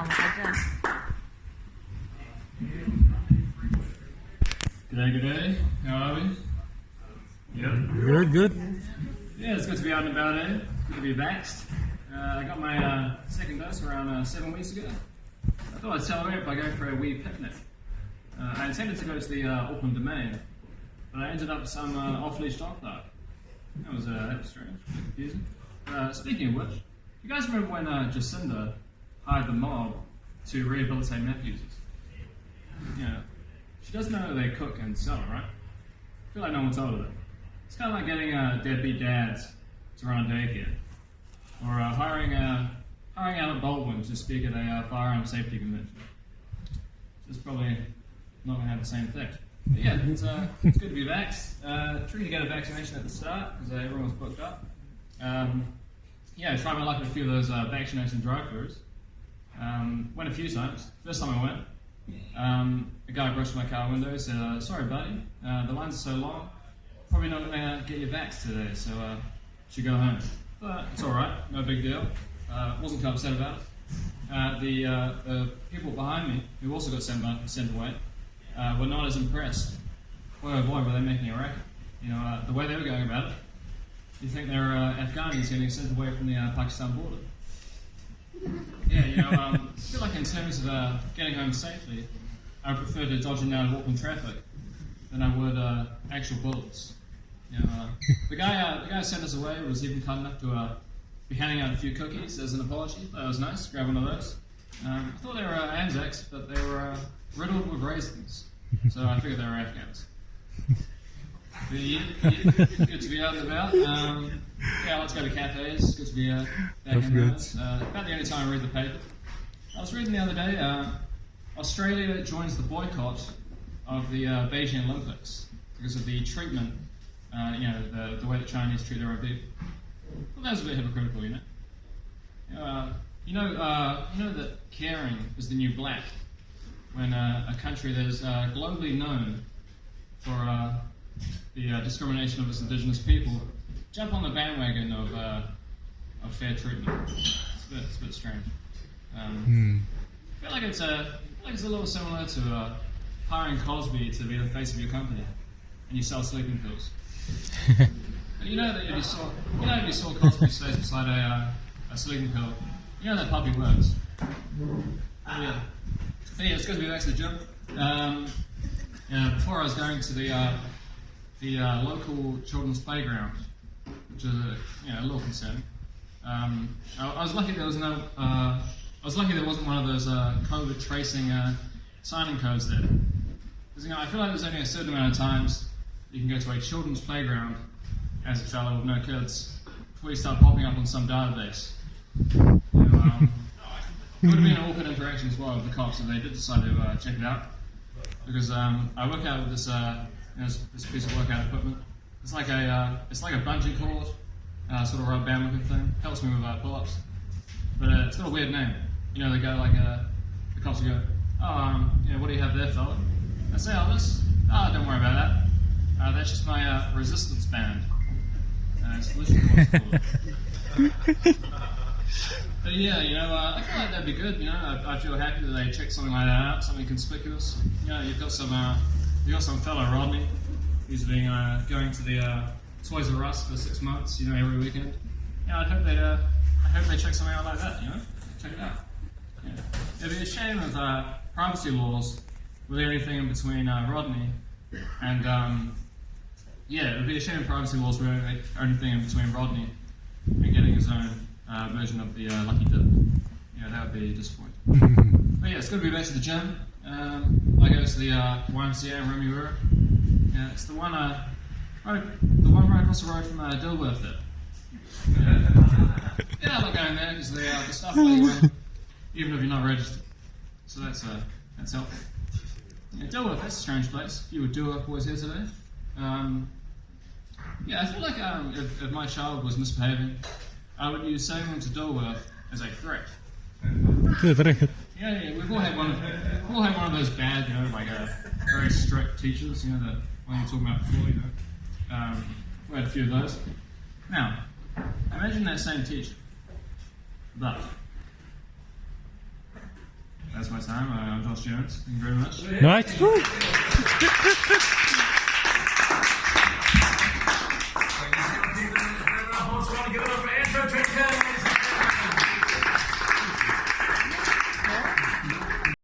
我们在这。G'day. How are we? Yep. Good. Yeah, it's good to be out and about, eh? Good to be vaxxed. I got my second dose around 7 weeks ago. I thought I'd celebrate by going for a wee picnic. I intended to go to the Auckland Domain, but I ended up at some off-leash dog park. That was strange, a bit confusing. Speaking of which, you guys remember when Jacinda hired the mob to rehabilitate meth users? Yeah. She does know they cook and sell, right? I feel like no one told her that. It's kind of like getting deadbeat dads to run a daycare, or hiring Alec Baldwin to speak at a firearm safety convention. It's probably not going to have the same effect. But yeah, it's good to be vaxxed. Tricky to get a vaccination at the start because everyone was booked up. Yeah, I tried my luck at a few of those vaccination drive-thrus. Went a few times. First time I went, a guy brushed my car window and said, "Sorry, buddy, the lines are so long, probably not going to get your vax today, so you should go home." But it's alright, no big deal. Wasn't too upset about it. The people behind me, who also got sent away, were not as impressed. Boy oh boy, were they making a racket. You know, the way they were going about it, you think they're Afghanis getting sent away from the Pakistan border. Yeah, you know, I feel like in terms of getting home safely, I would prefer to dodge in and out of Auckland traffic than I would actual bullets. You know, the guy who sent us away was even kind enough to be handing out a few cookies as an apology. That was nice. Grab one of those. I thought they were Anzacs, but they were riddled with raisins, so I figured they were Afghans. But yeah, good to be out and about. Yeah, let's go to cafes. Good to be back in those. About the only time I read the paper. I was reading the other day, Australia joins the boycott of the Beijing Olympics because of the treatment, you know, the way the Chinese treat their own people. Well, that was a bit hypocritical, you know. You know that caring is the new black. When a country that is globally known for the discrimination of its indigenous people jump on the bandwagon of fair treatment. It's a bit strange. I feel like it's a little similar to hiring Cosby to be the face of your company, and you sell sleeping pills. You know that if you saw Cosby's face beside a sleeping pill, you know that puppy works. Yeah. But yeah, it's good to be back to the gym. Before I was going to the local children's playground, which is a little concerning. I was lucky there was no. I was lucky there wasn't one of those COVID tracing signing codes there. Because I feel like there's only a certain amount of times you can go to a children's playground as a fellow with no kids before you start popping up on some database. It would have been an awkward interaction as well with the cops if they did decide to check it out. Because I work out with this this piece of workout equipment. It's like a bungee cord, sort of rubber band looking thing. Helps me with pull-ups, but it's got a weird name. You know, they go like the cops will go, "Oh, what do you have there, fella?" I say, "Oh, this. Oh, don't worry about that. That's just my resistance band." It's literally what it's called. But yeah, I feel like that'd be good. I feel happy that they check something like that out, something conspicuous. You've got some fellow Rodney who's been going to the Toys R Us for 6 months, every weekend. I hope they check something out like that. Check it out. Yeah. It'd be a shame if privacy laws were the only thing in between Rodney and it'd be a shame if privacy laws were the only thing in between Rodney and getting his own version of the Lucky Dip. That would be disappointing. But yeah, it's good to be back to the gym. I go to the YMCA in Remuera. Yeah, it's the one right across the road from Dilworth there. I like going there because the stuff let you in, even if you're not registered. So that's helpful. Yeah, Dilworth, that's a strange place. You were Dilworth boys here today. I feel like if my child was misbehaving, I would use sending them to Dilworth as a threat. Yeah, we've all had one of those bad, very strict teachers, the one you were talking about before, we had a few of those. Now, imagine that same teacher, but that's my time. I'm Josh Jones. Thank you very much. Nice.